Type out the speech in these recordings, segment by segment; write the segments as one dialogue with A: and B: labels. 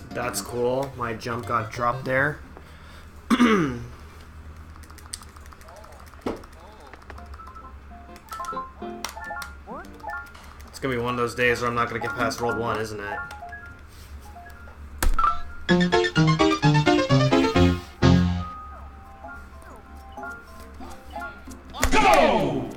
A: That's cool. My jump got dropped there. It's gonna be one of those days where I'm not gonna get past World 1, isn't it?
B: Go!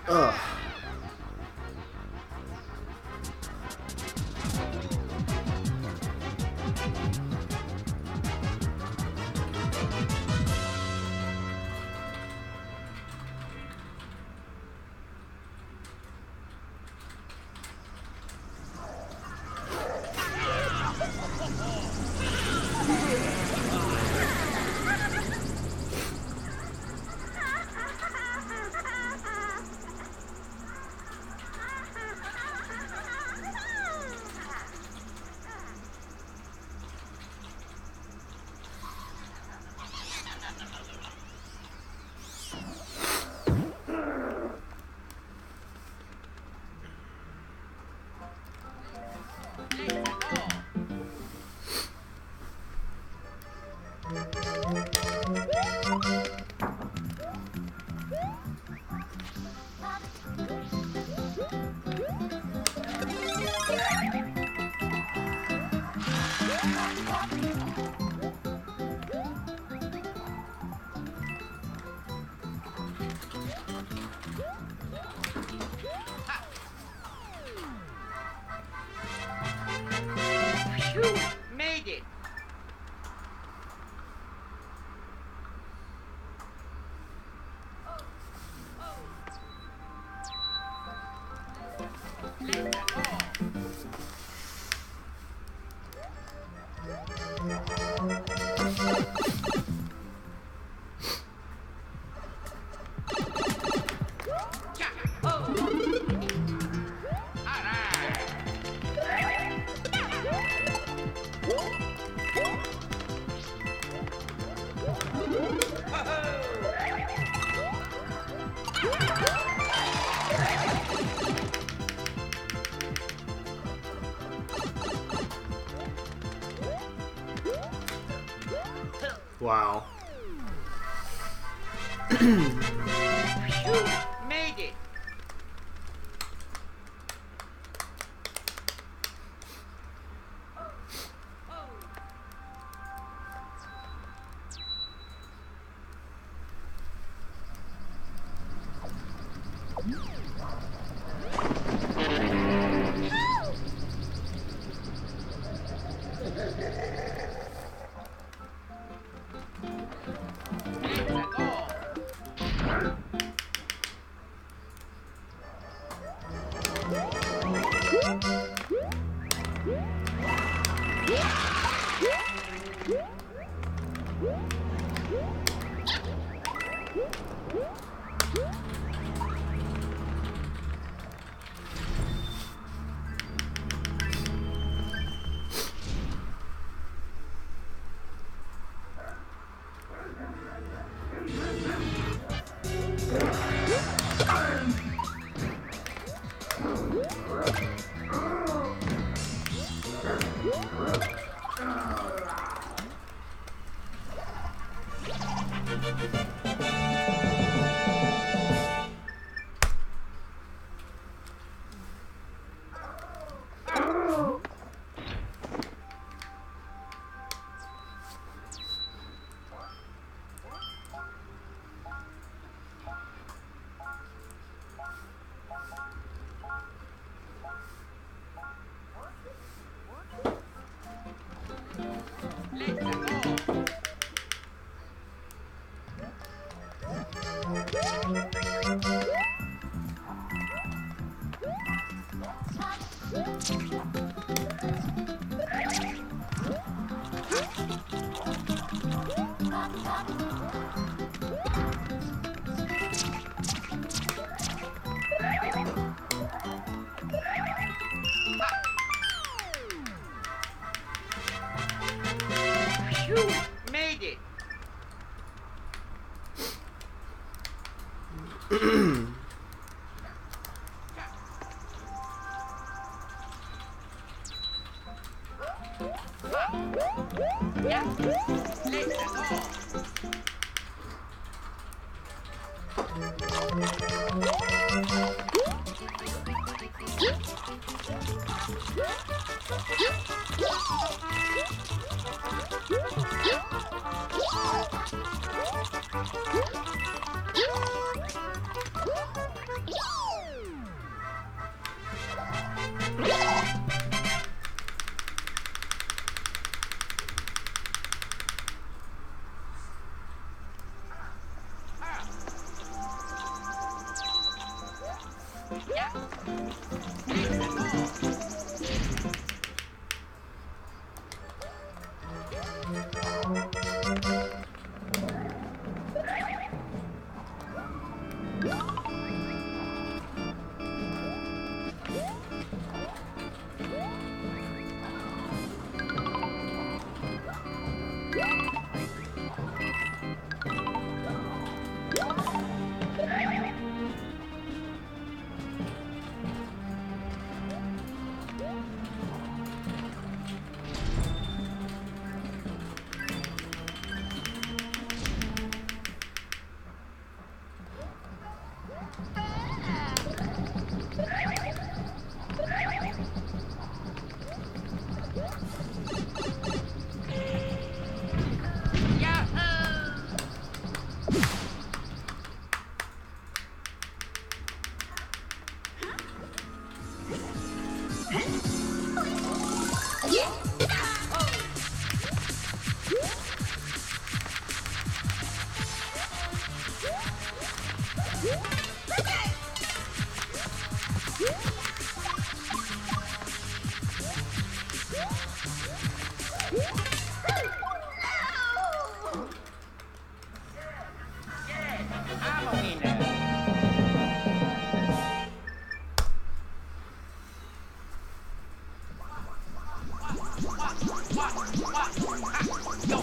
A: Ugh.
C: Made it!
A: Wow.
C: Made it! Phew, made it. Yeah, let's go.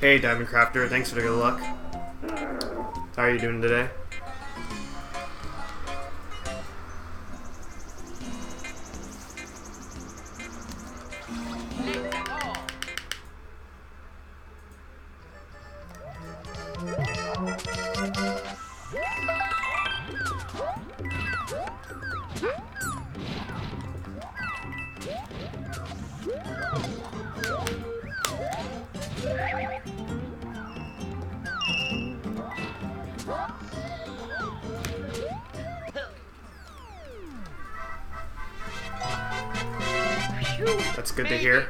A: Hey, Diamond Crafter, thanks for the good luck. How are you doing today? That's good to hear.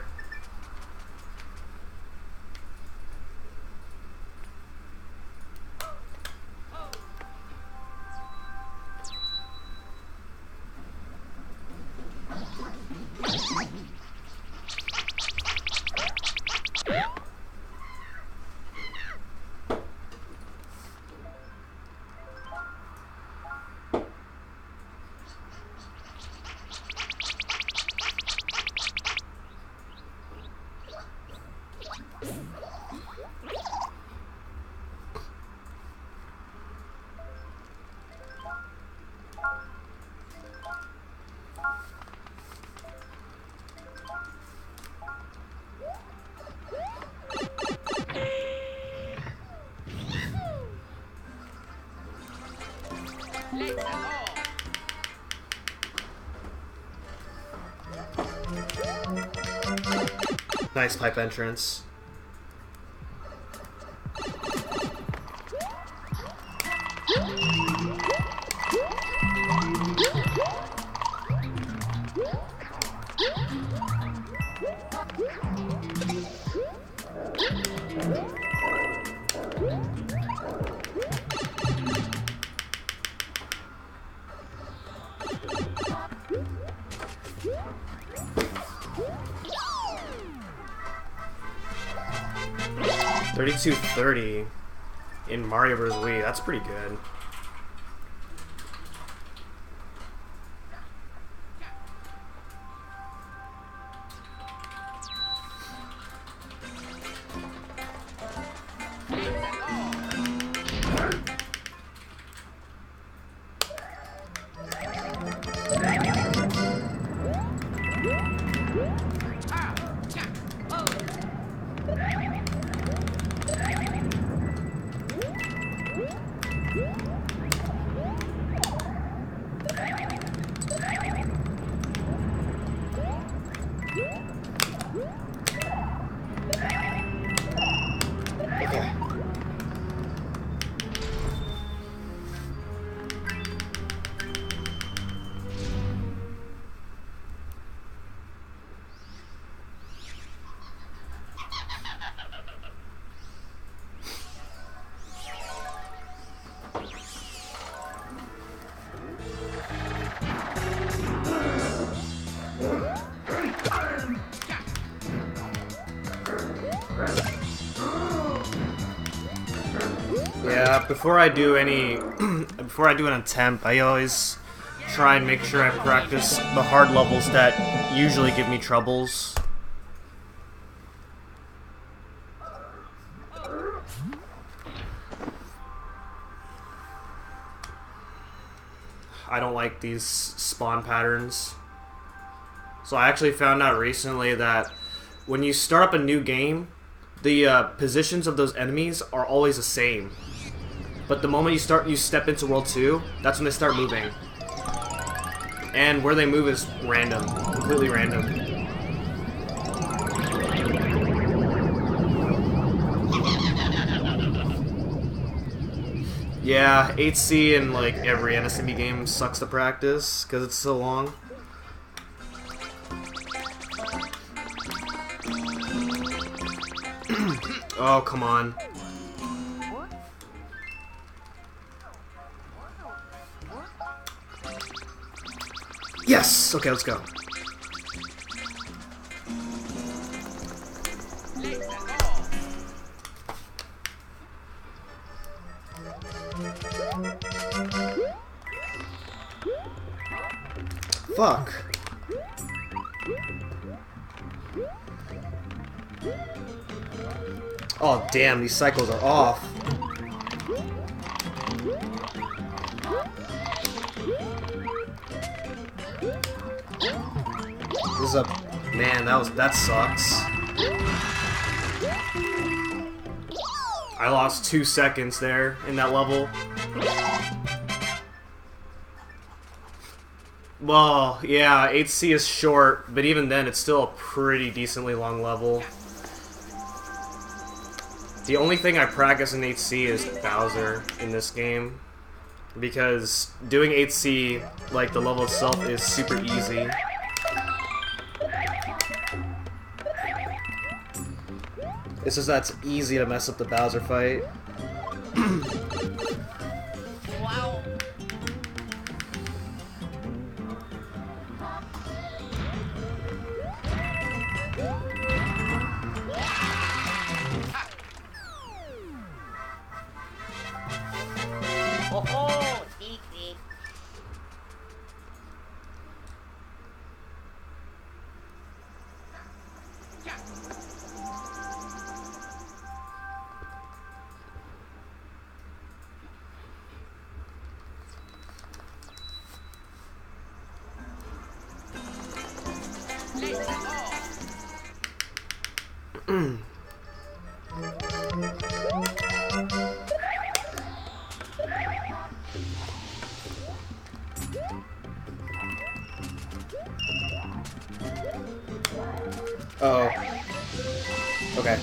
A: Nice pipe entrance. $32.30 in Mario Bros. Wii. That's pretty good. Yeah, before I do an attempt, I always try and make sure I practice the hard levels that usually give me troubles. I don't like these spawn patterns. So I actually found out recently that when you start up a new game, the positions of those enemies are always the same. But the moment you step into World 2, that's when they start moving. And where they move is random, completely random. Yeah, 8C in like every NSMB game sucks to practice because it's so long. Oh, come on. Yes! Okay, let's go. Fuck. Oh, damn, these cycles are off. This is a... Man, that sucks. I lost 2 seconds there in that level. Well, yeah, 8C is short, but even then it's still a pretty decently long level. The only thing I practice in 8C is Bowser in this game. Because doing 8C, like the level itself, is super easy. It's just that it's easy to mess up the Bowser fight.
C: Wow. Oh, secret.
A: Oh. Okay.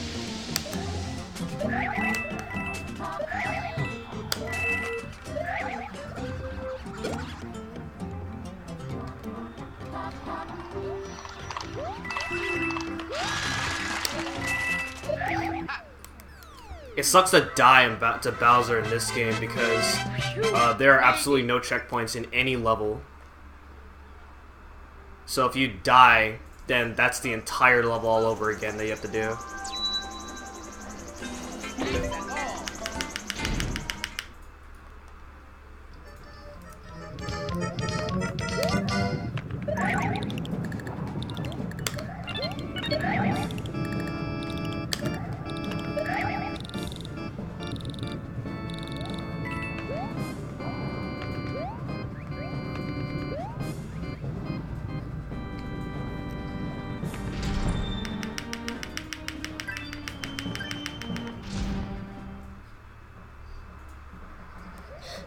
A: It sucks to die to Bowser in this game because there are absolutely no checkpoints in any level. So if you die, then that's the entire level all over again that you have to do.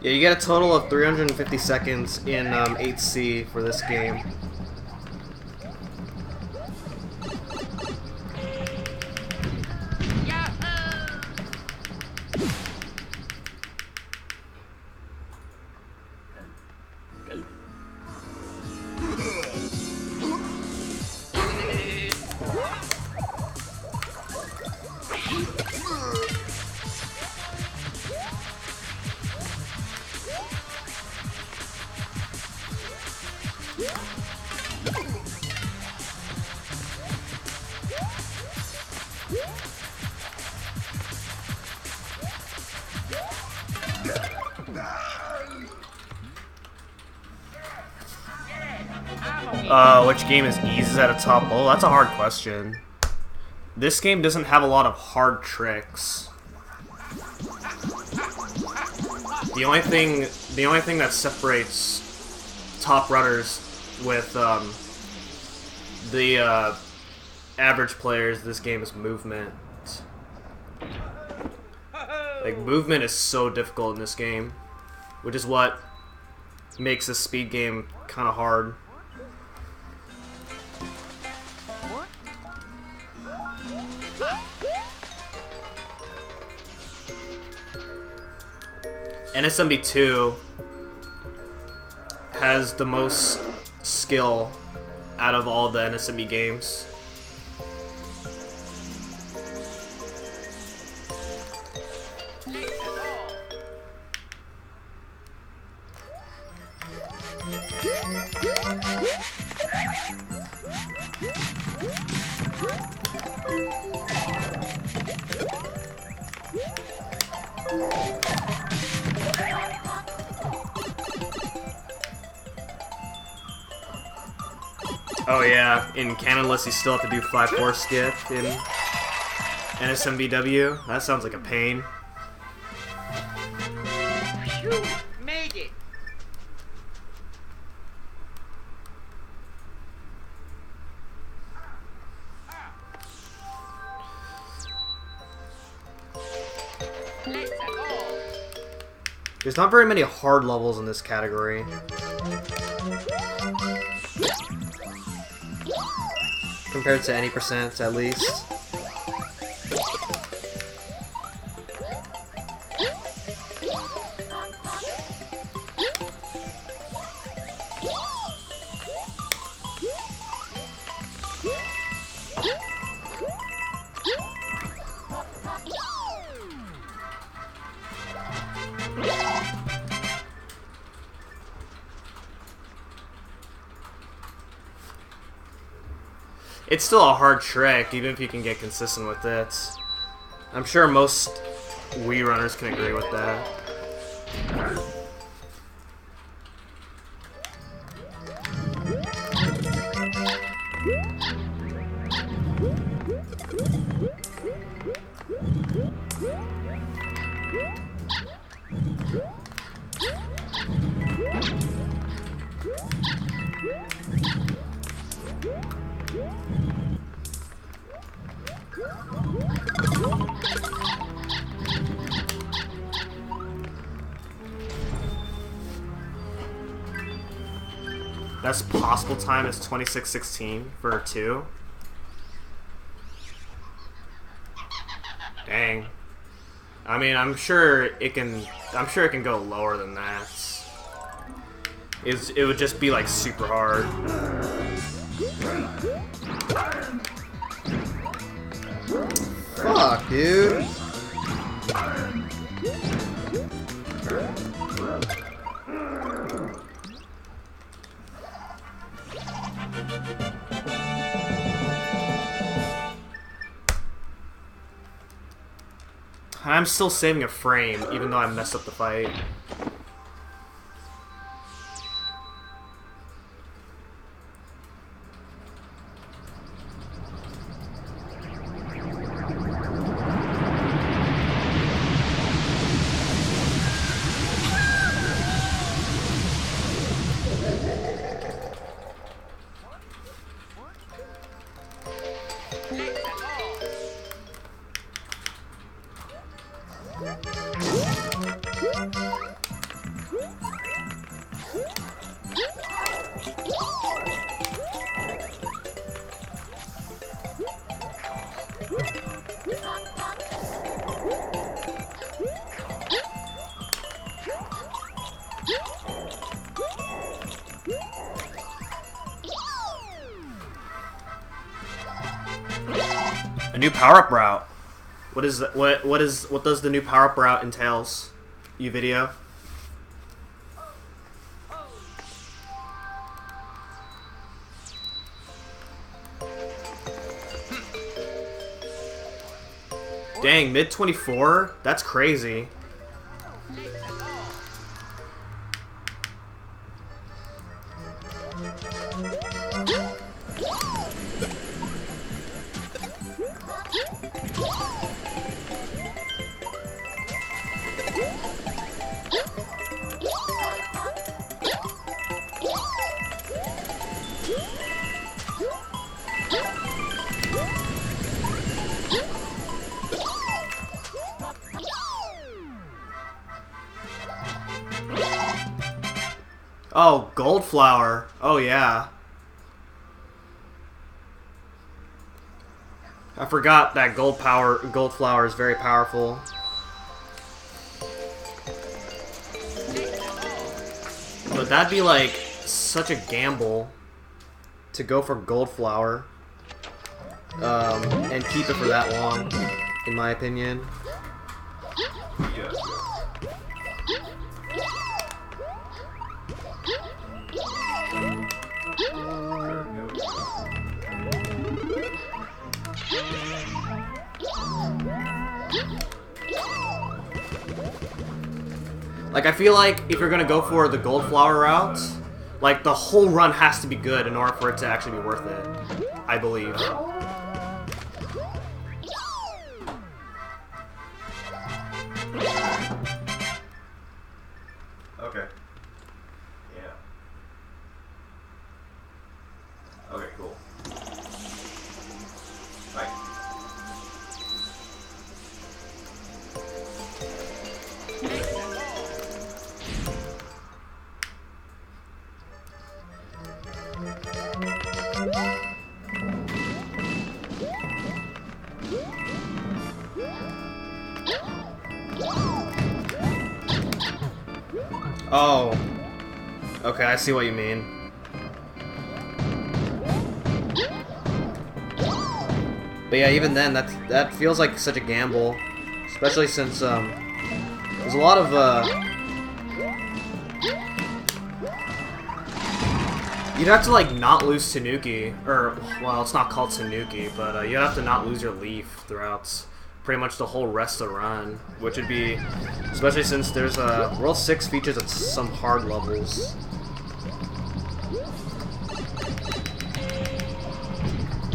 A: Yeah, you get a total of 350 seconds in 8C for this game. Which game is easy at a top level? That's a hard question. This game doesn't have a lot of hard tricks. The only thing that separates top runners with the average players of this game is movement. Like, movement is so difficult in this game, which is what makes this speed game kind of hard. NSMB 2 has the most skill out of all the NSMB games. Oh yeah, in Canonless you still have to do 5-4 skip in NSMBW. That sounds like a pain.
C: Phew, made it. Let's go.
A: There's not very many hard levels in this category. Compared to any percent, at least. It's still a hard trick, even if you can get consistent with it. I'm sure most Wii runners can agree with that. Best possible time is 26:16 for 2. Dang. I mean, I'm sure it can go lower than that. It would just be like super hard.
D: Fuck, dude.
A: I'm still saving a frame, even though I messed up the fight. A new power-up route. What is that? What does the new power-up route entails? You video. Dang, mid 24? That's crazy. Oh, gold flower. Oh yeah. I forgot that gold flower is very powerful. But that'd be like such a gamble to go for gold flower and keep it for that long, in my opinion.
B: Yes.
A: Like, I feel like if you're gonna go for the gold flower route, like, the whole run has to be good in order for it to actually be worth it. I believe.
B: Okay. Yeah. Okay, cool. Right.
A: Oh. Okay, I see what you mean. But yeah, even then, that feels like such a gamble. Especially since, there's a lot of, you'd have to, like, not lose Tanuki, or, well, it's not called Tanuki, but you'd have to not lose your leaf throughout pretty much the whole rest of the run, which would be, especially since there's, World 6 features at some hard levels.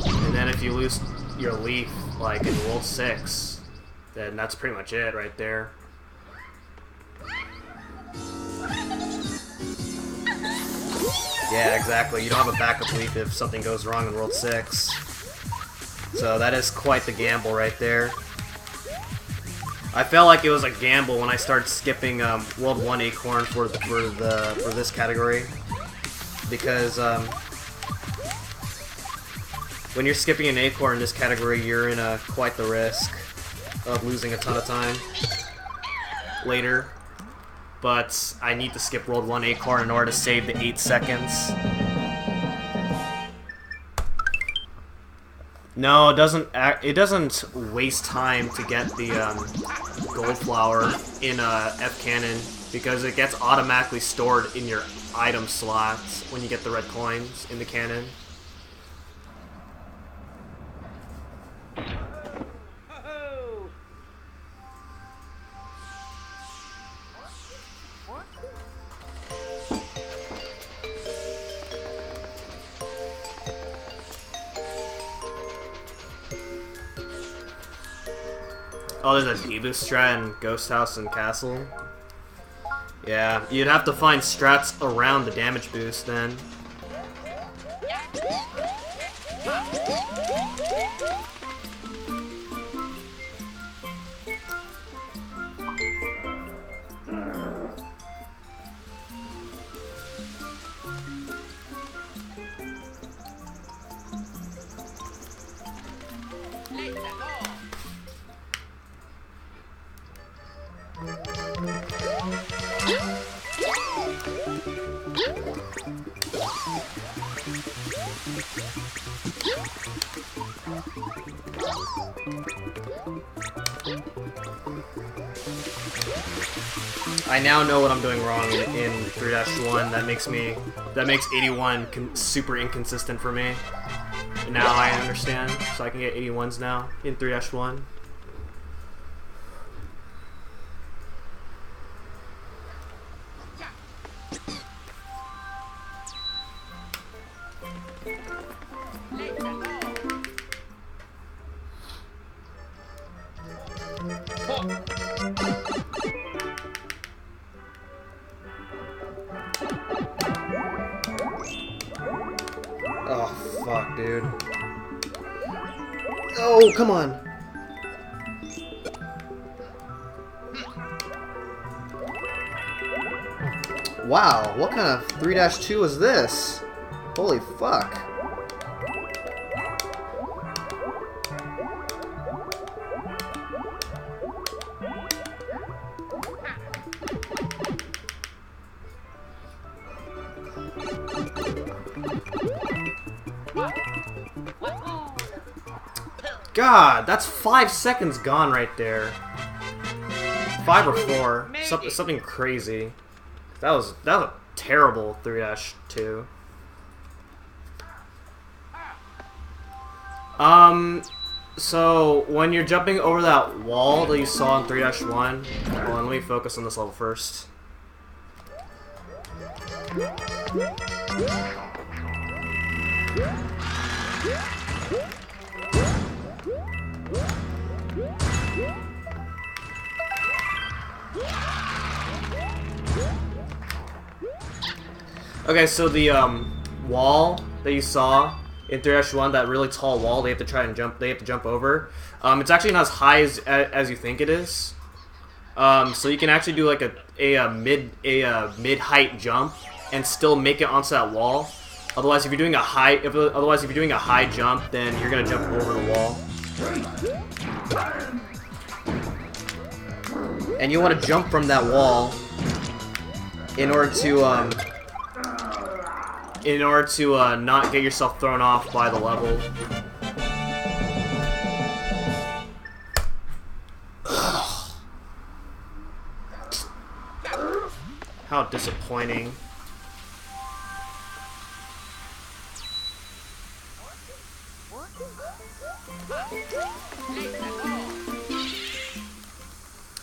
A: And then if you lose your leaf, like, in World 6, then that's pretty much it right there. Yeah, exactly. You don't have a backup leaf if something goes wrong in World 6. So that is quite the gamble right there. I felt like it was a gamble when I started skipping World 1 Acorn for this category. Because when you're skipping an Acorn in this category, you're in quite the risk. of losing a ton of time later. But I need to skip World 1 A car in order to save the 8 seconds. No, it doesn't waste time to get the gold flower in F cannon because it gets automatically stored in your item slots when you get the red coins in the cannon. Oh, there's a debuff strat in Ghost House and Castle. Yeah, you'd have to find strats around the damage boost then. I now know what I'm doing wrong in 3-1. That makes 81 super inconsistent for me. And now I understand, so I can get 81s now in 3-1. Oh, fuck, dude. Oh, come on. Wow, what kind of 3-2 is this? Holy fuck. God, that's 5 seconds gone right there. 5 or 4, something crazy. That was a terrible 3-2. So when you're jumping over that wall that you saw in 3-1, hold on, let me focus on this level first. Okay, so the wall that you saw in 3-1, that really tall wall, they have to jump over. It's actually not as high as you think it is. So you can actually do like a mid-height jump and still make it onto that wall. Otherwise, if you're doing a high jump, then you're gonna jump over the wall. And you want to jump from that wall in order to not get yourself thrown off by the level. How disappointing.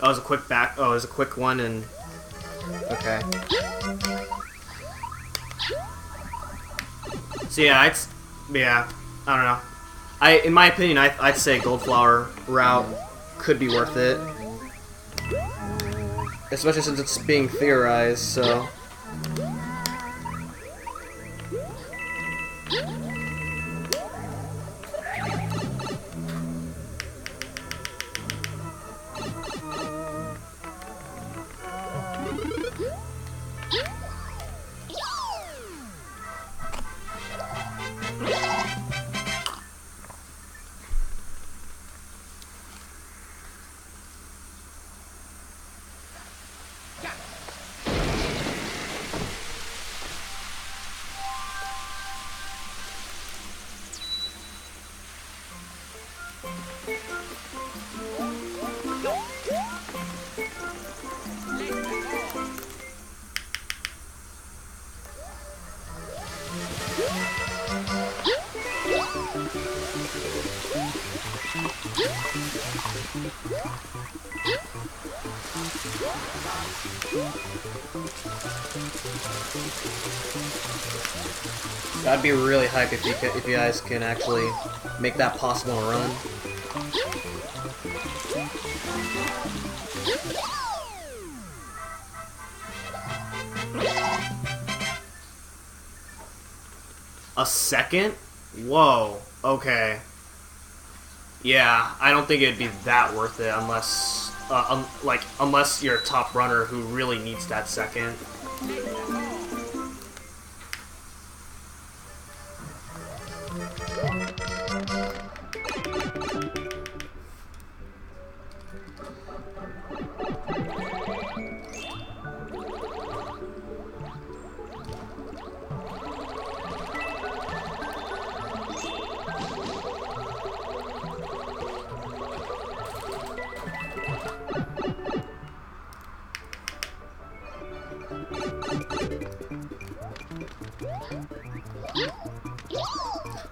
A: Oh, it was a quick back. Oh, it was a quick one, and okay. So yeah, I don't know. In my opinion, I'd say Gold Flower route could be worth it, especially since it's being theorized. So. That'd be really hype if you guys can actually make that possible in a run. A second? Whoa. Okay. Yeah, I don't think it'd be that worth it unless, unless you're a top runner who really needs that second.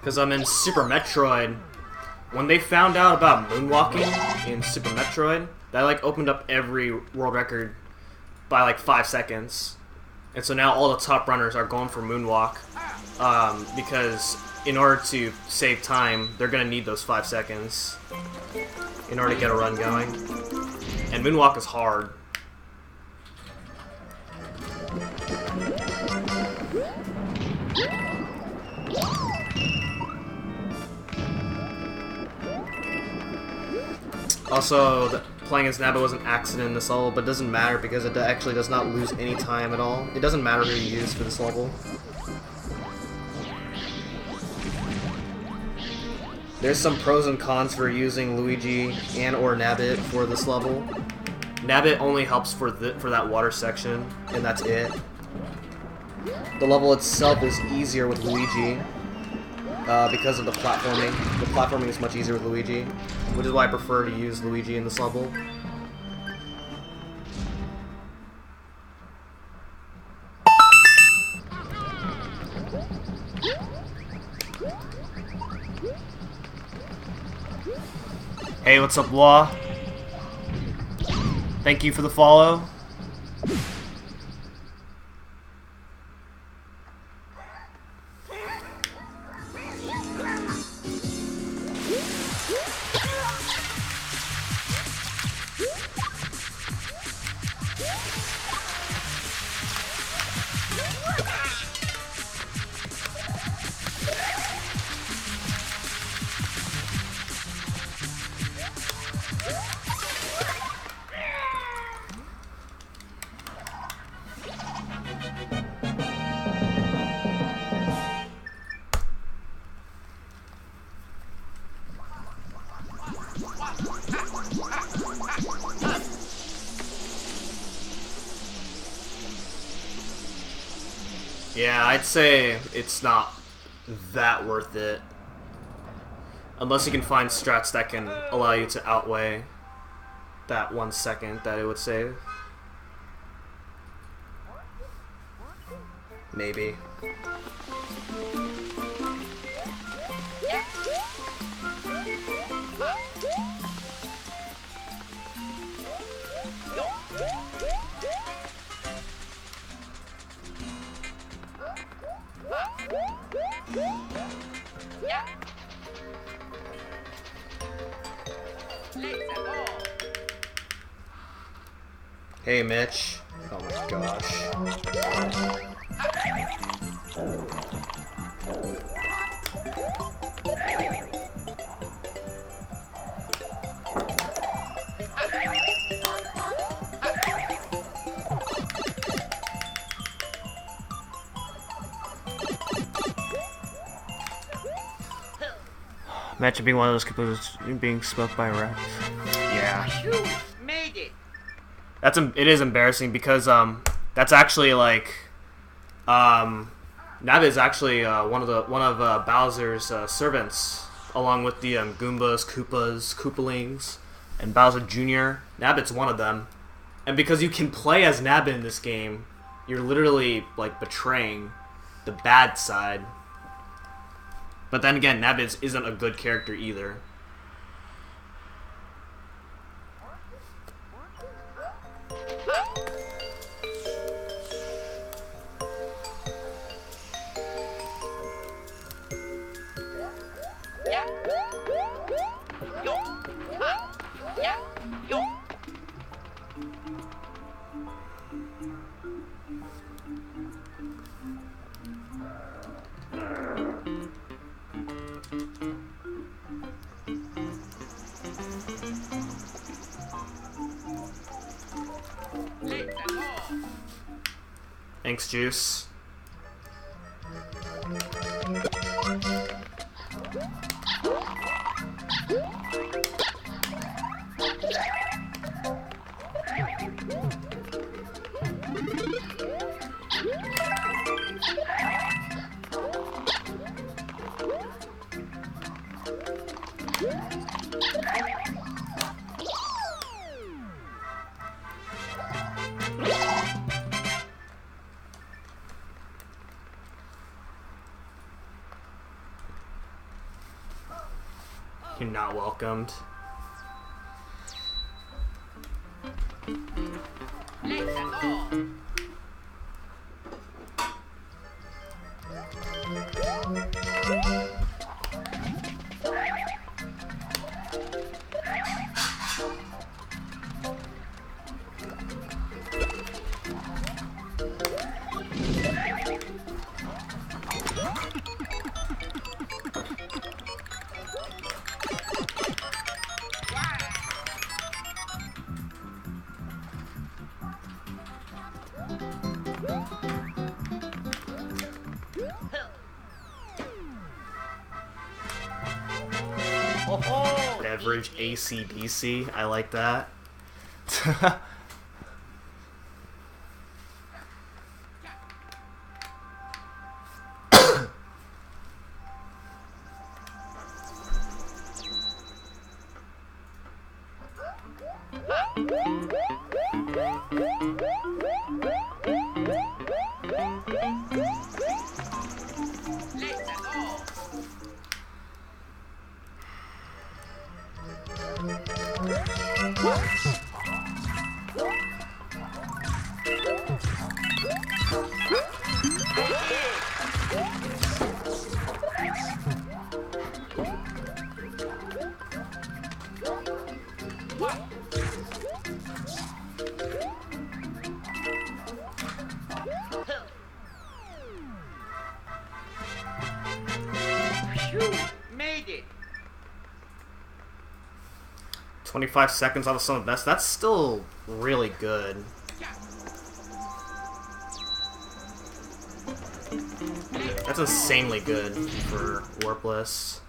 A: Because I'm in Super Metroid. When they found out about moonwalking in Super Metroid, that like opened up every world record by like 5 seconds. And so now all the top runners are going for moonwalk because in order to save time, they're going to need those 5 seconds in order to get a run going. And moonwalk is hard. Also, playing as Nabbit was an accident in this level, but it doesn't matter because it actually does not lose any time at all. It doesn't matter who you use for this level. There's some pros and cons for using Luigi and or Nabbit for this level. Nabbit only helps for that water section, and that's it. The level itself is easier with Luigi. Because of the platforming. The platforming is much easier with Luigi, which is why I prefer to use Luigi in this level. Hey, what's up, Law? Thank you for the follow. Yeah, I'd say it's not that worth it. Unless you can find strats that can allow you to outweigh that 1 second that it would save. Maybe. Hey, Mitch. Oh my gosh. Imagine being one of those people who's being smoked by a rat. Yeah.
C: You made it.
A: It is embarrassing because that's actually like Nabbit is actually one of Bowser's servants, along with the Goombas, Koopas, Koopalings, and Bowser Jr. Nabbit's one of them, and because you can play as Nabbit in this game, you're literally like betraying the bad side But then again, Nabbits isn't a good character either.
C: Yeah. Yo. Ha. Yeah. Yo. Let's go.
A: Thanks, Juice. You're not welcomed.
C: Let's go. Oh,
A: Beverage ACDC. I like that. 25 seconds out of some of the best. That's still really good. That's insanely good for warpless.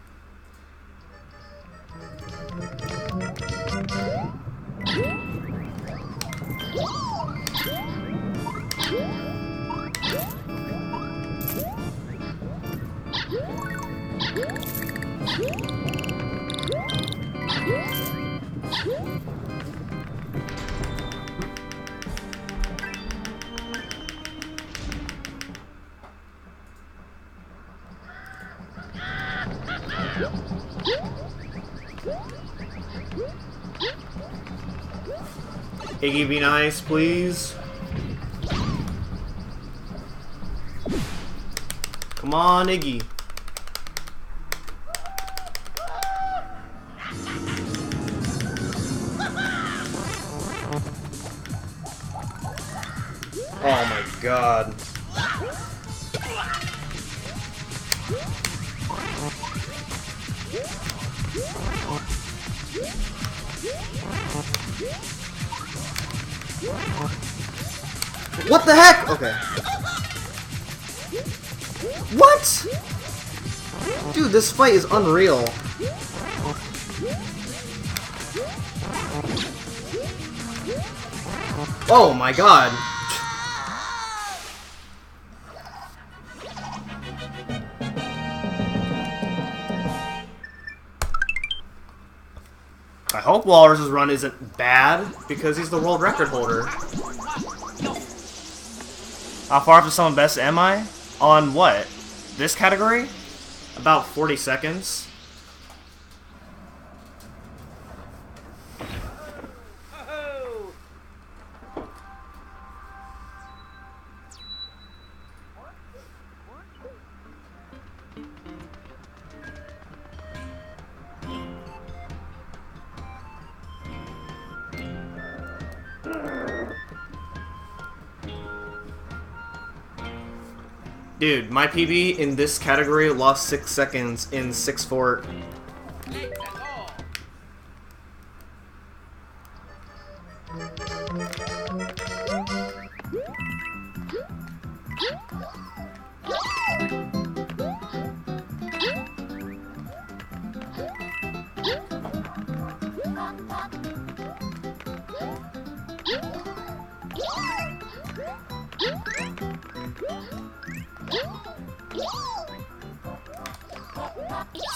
A: Iggy, be nice, please. Come on, Iggy. Oh my god. What the heck? Okay. What? Dude, this fight is unreal. Oh my god. I hope Walrus's run isn't bad, because he's the world record holder. How far up to some best am I? On what? This category? About 40 seconds.
C: Oh.
A: Dude, my PB in this category lost 6 seconds in 6-4.
C: Let's go.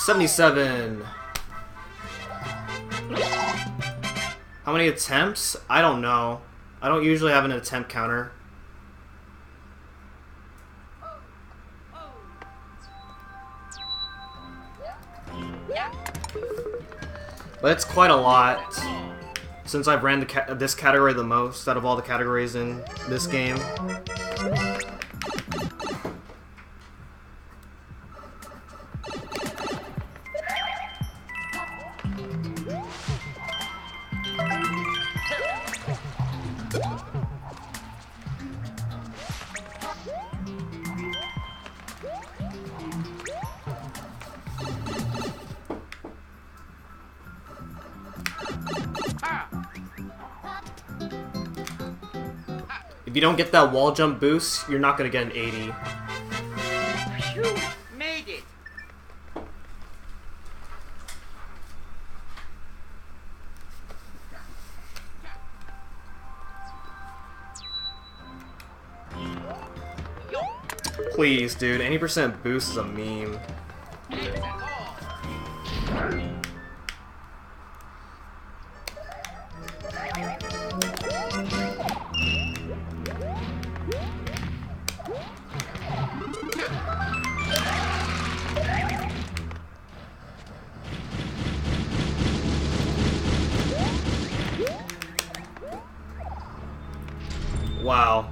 A: 77. How many attempts? I don't know. I don't usually have an attempt counter. But it's quite a lot, since I've ran this category the most out of all the categories in this game. If you don't get that wall jump boost, you're not gonna get an 80.
C: Phew, made it. Yo,
A: Please, dude, 80% boost is a meme.
C: let's go.
A: Wow.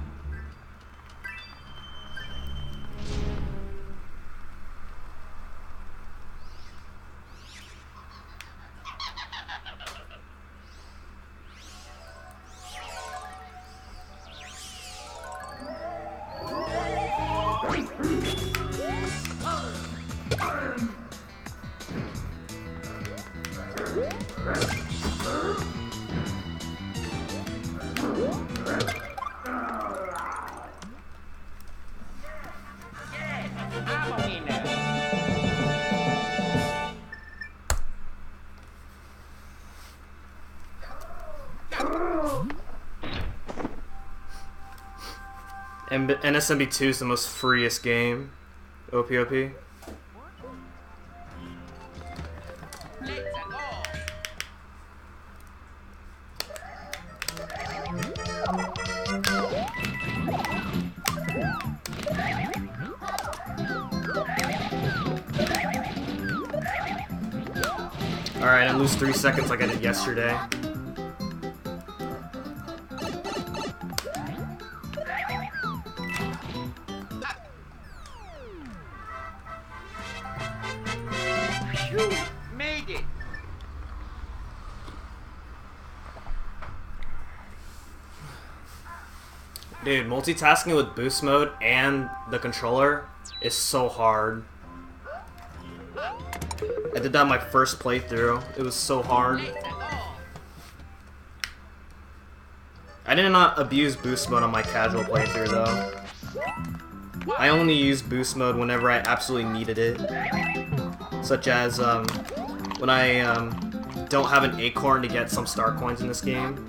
C: Yes, I'm a winner.
A: And NSMB2 is the most freest game. OPOP.
C: Let's go.
A: Alright, I lose 3 seconds like I did yesterday.
C: Phew, made it.
A: Dude, multitasking with boost mode and the controller is so hard. I did that my first playthrough. It was so hard.
C: Let's go.
A: I did not abuse boost mode on my casual playthrough though. I only use boost mode whenever I absolutely needed it. Such as when I don't have an acorn to get some star coins in this game.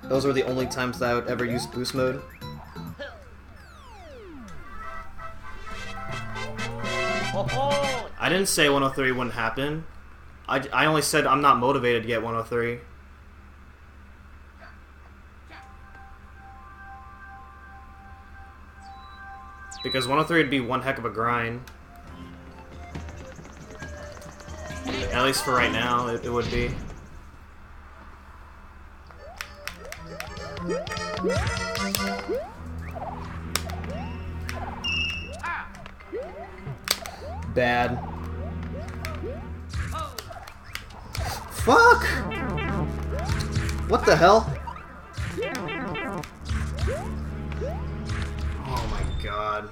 A: Those were the only times that I would ever use boost mode.
C: Oh,
A: I didn't say 103 wouldn't happen. I only said I'm not motivated to get 103. Because 103 would be one heck of a grind. At least for right now, it would be. Bad. Fuck! What the hell? Oh my god.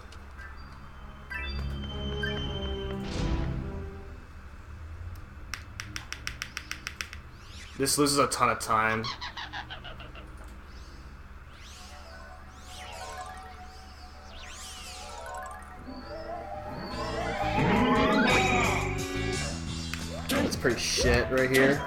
A: This loses a ton of time. That's pretty shit right here.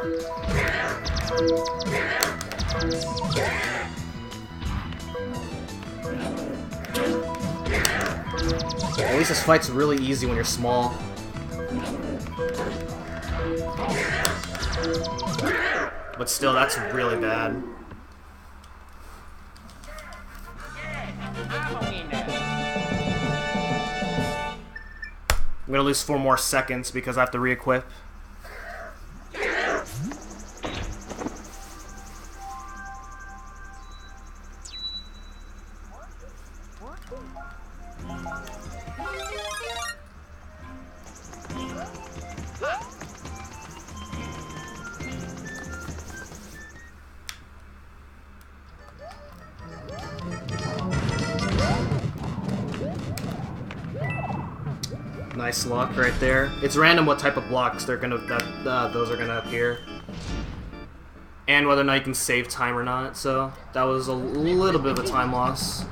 A: At least this fight's really easy when you're small. But still, that's really bad. I'm gonna lose 4 more seconds because I have to re-equip. Nice luck right there. It's random what type of blocks they're gonna those are gonna appear, and whether or not you can save time or not. So that was a little bit of a time loss.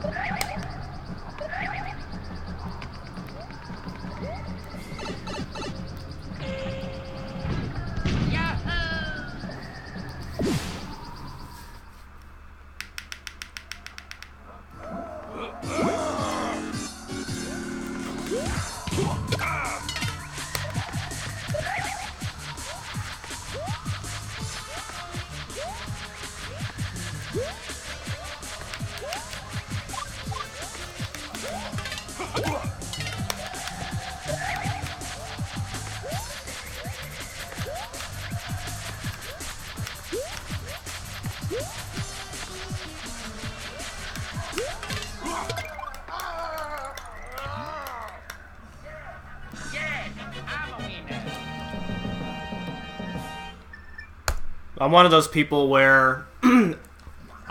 A: I'm one of those people where I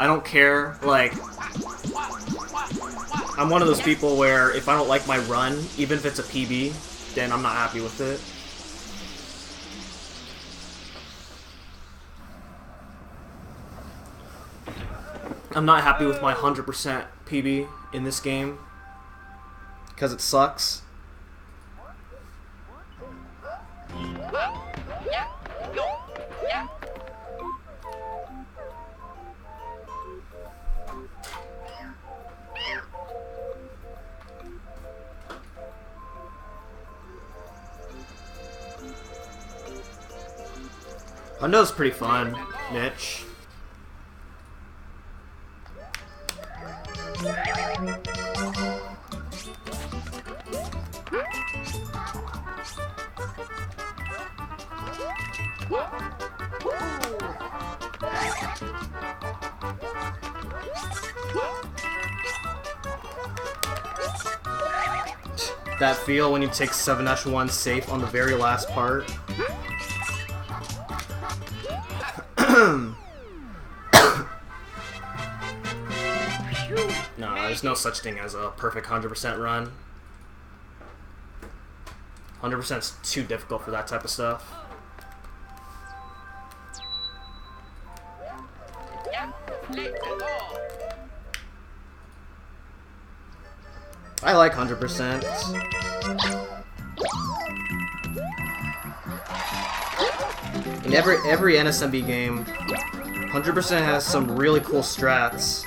A: don't care, like, I'm one of those people where if I don't like my run, even if it's a PB, then I'm not happy with it. I'm not happy with my 100% PB in this game because it sucks. Hundo's pretty fun, Mitch. That feel when you take 7-1 safe on the very last part. No, there's no such thing as a perfect 100% run. 100% is too difficult for that type of stuff. I like 100%. In every NSMB game, 100% has some really cool strats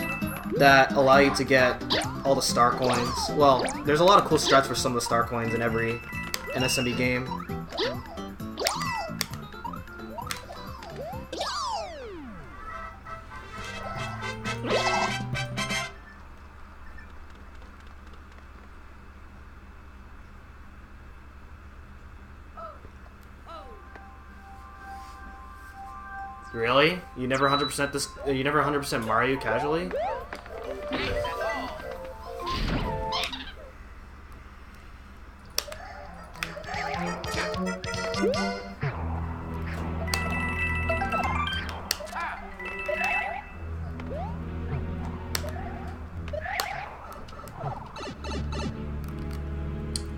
A: that allow you to get all the star coins. Well, there's a lot of cool strats for some of the star coins in every NSMB game. Really? You never 100% this? You never 100% Mario casually?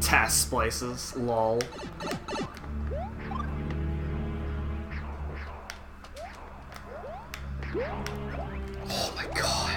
A: Task splices, lol. Oh my god.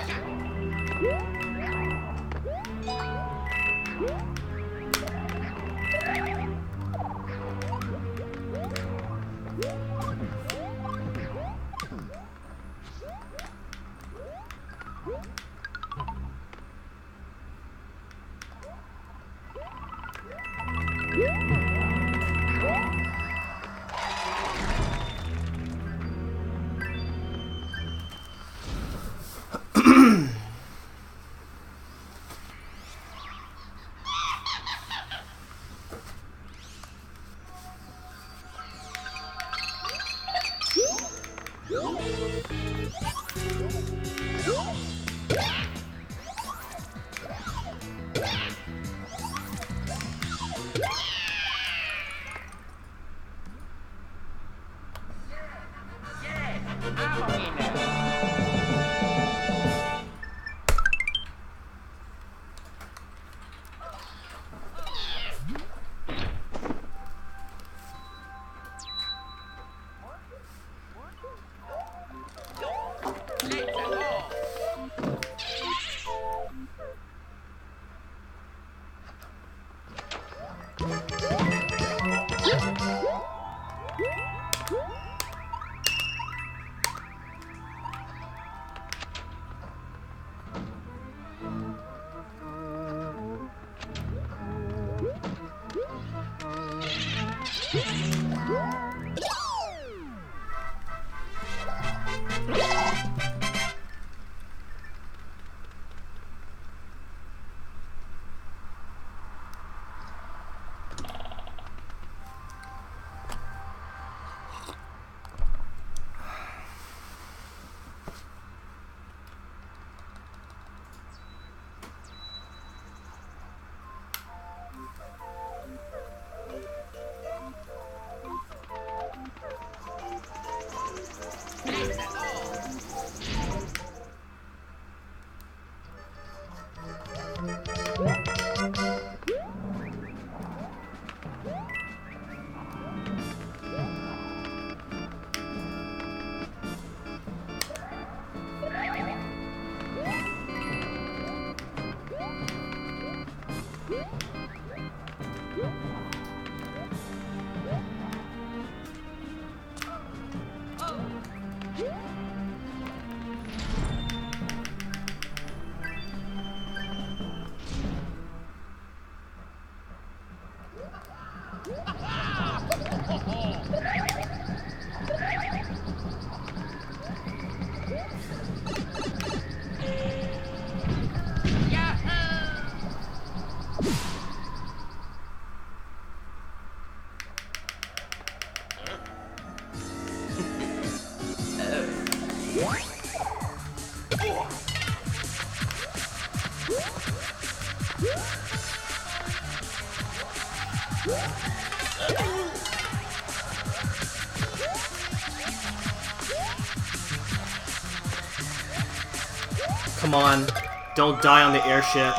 A: Come on, don't die on the airship.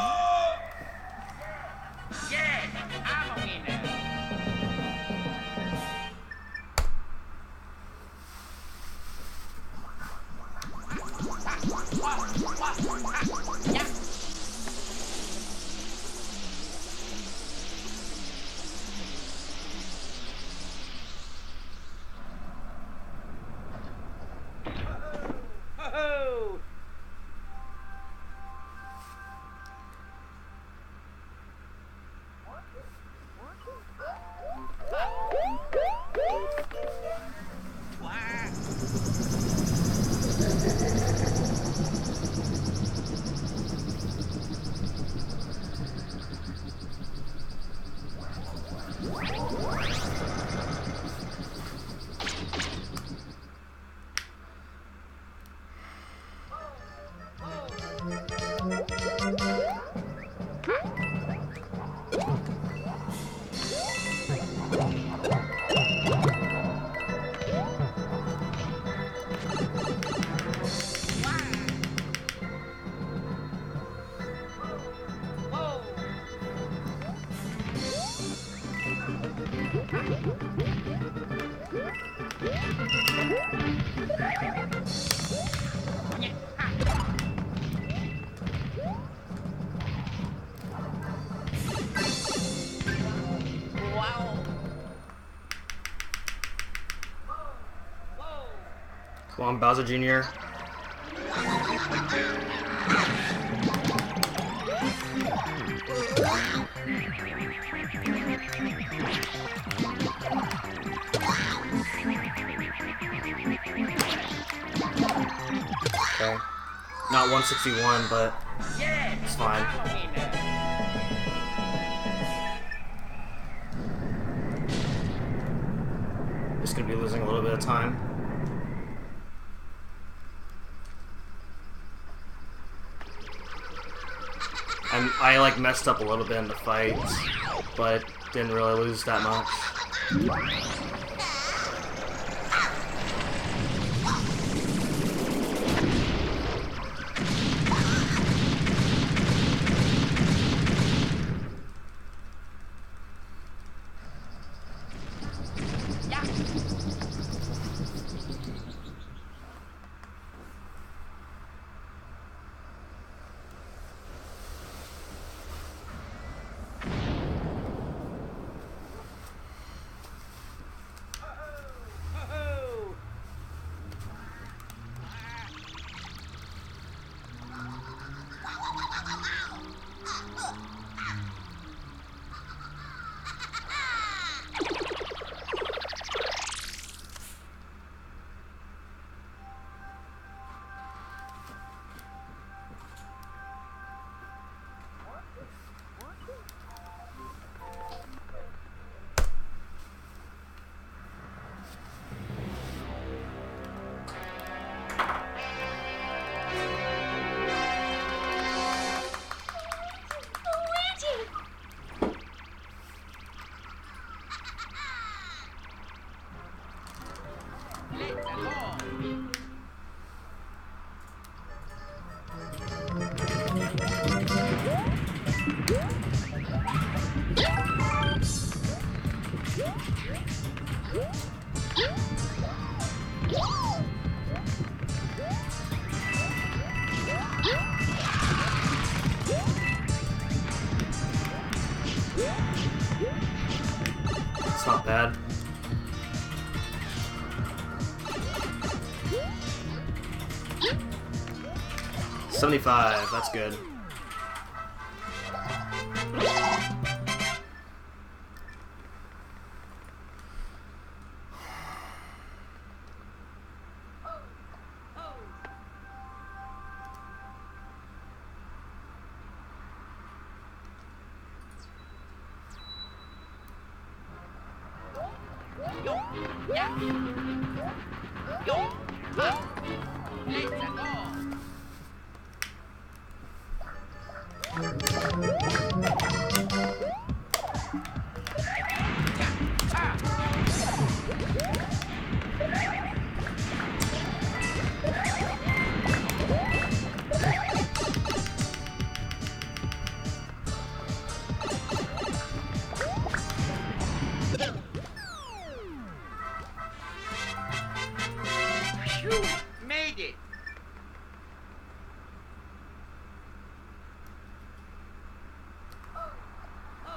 C: Yes, I'm a winner. Yeah. Ho-ho! Wow.
A: Come on, Bowser Jr. Okay. Not 161, but
C: Yeah.
A: it's fine.
C: I'm a winner.
A: Just gonna be losing a little bit of time. And I like messed up a little bit in the fights, but didn't really lose that much.
C: Yeah. Oh.
A: 75, that's good.
C: Yo, yeah. Yo, ah. Let's go. Phew, made it. Let's go.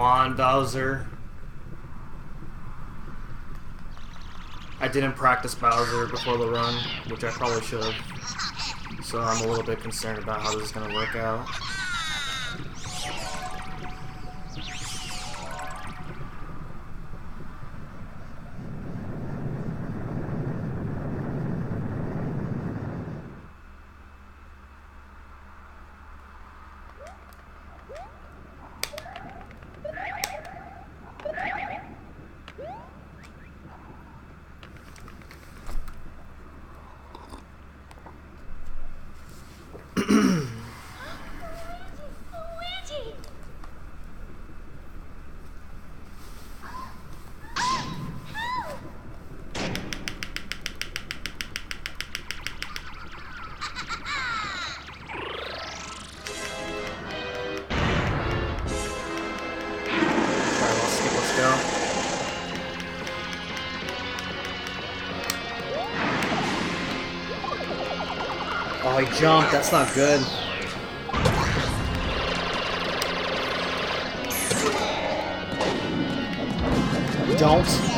A: on, Bowser. I didn't practice Bowser before the run, which I probably should have. So I'm a little bit concerned about how this is going to work out. Oh, he jumped. That's not good. Don't.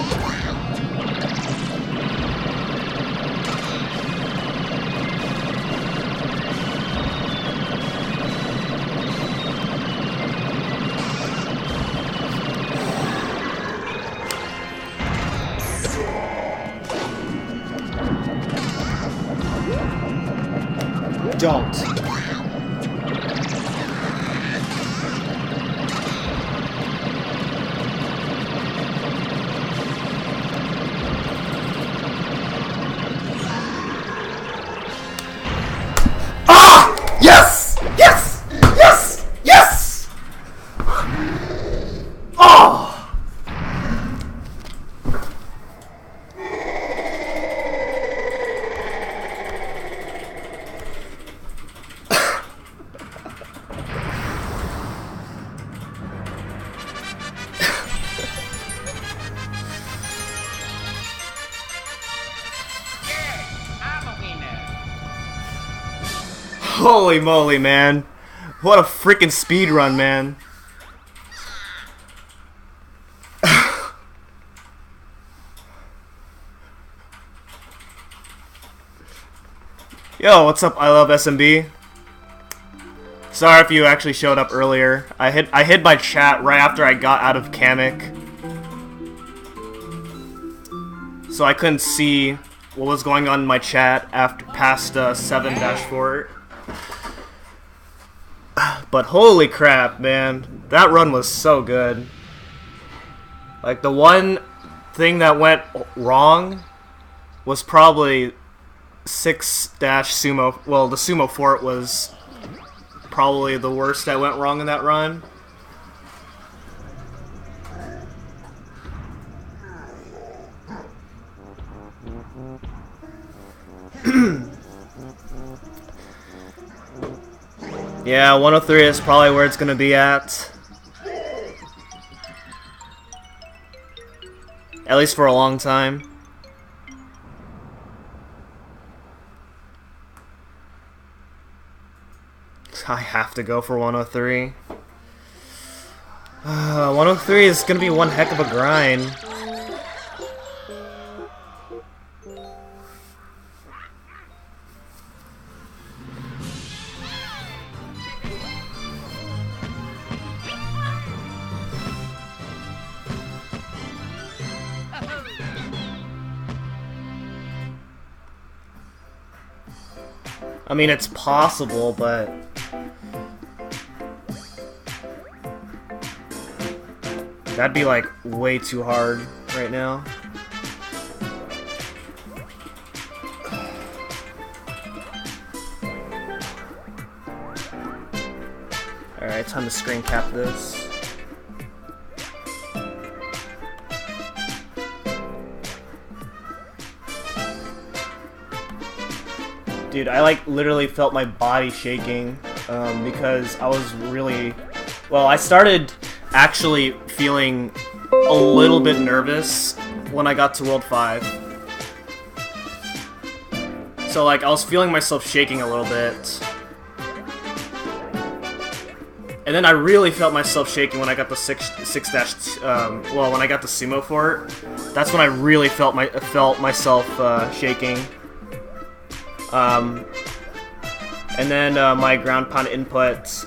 A: Don't. Ah! Yes! Yes! Yes! Yes! Oh! Holy moly, man. What a freaking speedrun, man. Yo, what's up? I love SMB. Sorry if you actually showed up earlier. I hid my chat right after I got out of Kamek, so I couldn't see what was going on in my chat after past 7-4. But holy crap, man, that run was so good. Like, the one thing that went wrong was probably 6-sumo. Well, the sumo fort was probably the worst that went wrong in that run. Yeah, 103 is probably where it's gonna be at. At least for a long time. I have to go for 103. 103 is gonna be one heck of a grind. I mean, it's possible, but that'd be like way too hard right now. Alright, time to screen cap this. Dude, I like literally felt my body shaking because I was really... Well, I started actually feeling a little bit nervous when I got to World 5. So, like, I was feeling myself shaking a little bit. And then I really felt myself shaking when I got the well, when I got the sumo fort. That's when I really felt myself shaking. And then my ground pound input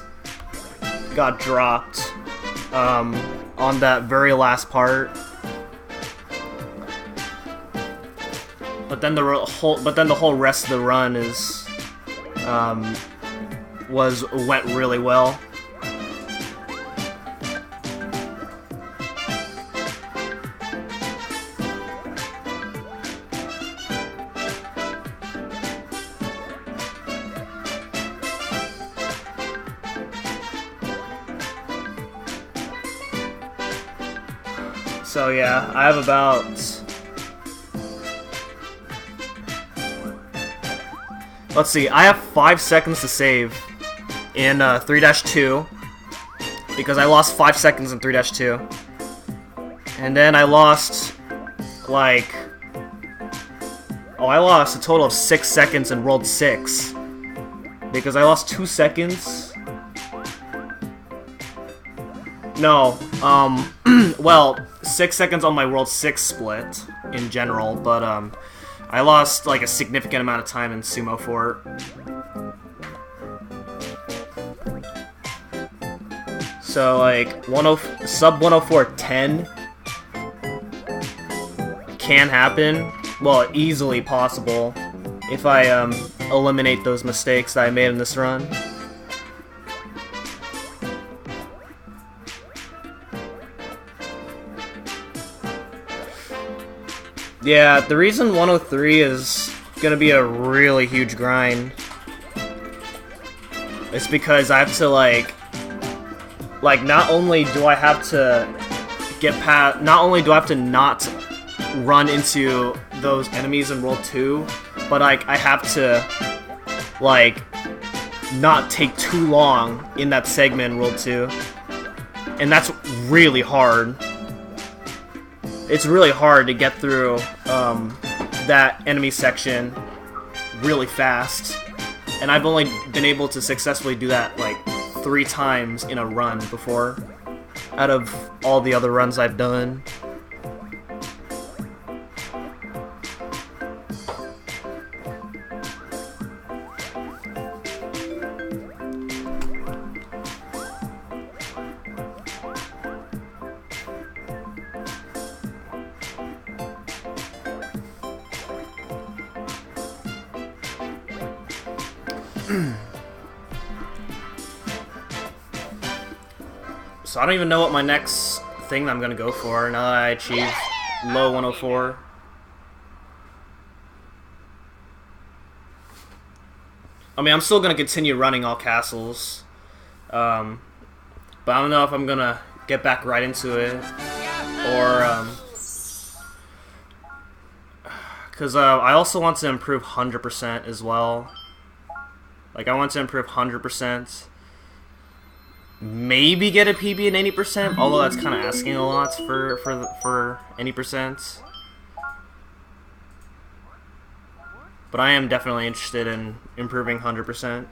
A: got dropped on that very last part. But then the whole rest of the run went really well. So yeah, I have about... Let's see, I have 5 seconds to save in 3-2 because I lost 5 seconds in 3-2. And then I lost, like... Oh, I lost a total of 6 seconds in World 6 because I lost 2 seconds. No, well, 6 seconds on my World 6 split in general, but I lost like a significant amount of time in Sumo Fort. So like sub 104.10 can happen, well, easily possible if I eliminate those mistakes that I made in this run. Yeah, the reason 103 is gonna be a really huge grind is because I have to like not only do I have to get past, not only do I have to not run into those enemies in World 2, but like I have to like not take too long in that segment in World 2, and that's really hard. It's really hard to get through that enemy section really fast, and I've only been able to successfully do that like 3 times in a run before, out of all the other runs I've done. So I don't even know what my next thing that I'm gonna go for now that I achieved low 104. I mean, I'm still gonna continue running all castles, but I don't know if I'm gonna get back right into it, or because I also want to improve 100% as well. Like, I want to improve 100%. Maybe get a PB in 80%, although that's kind of asking a lot for any percent. But I am definitely interested in improving 100%.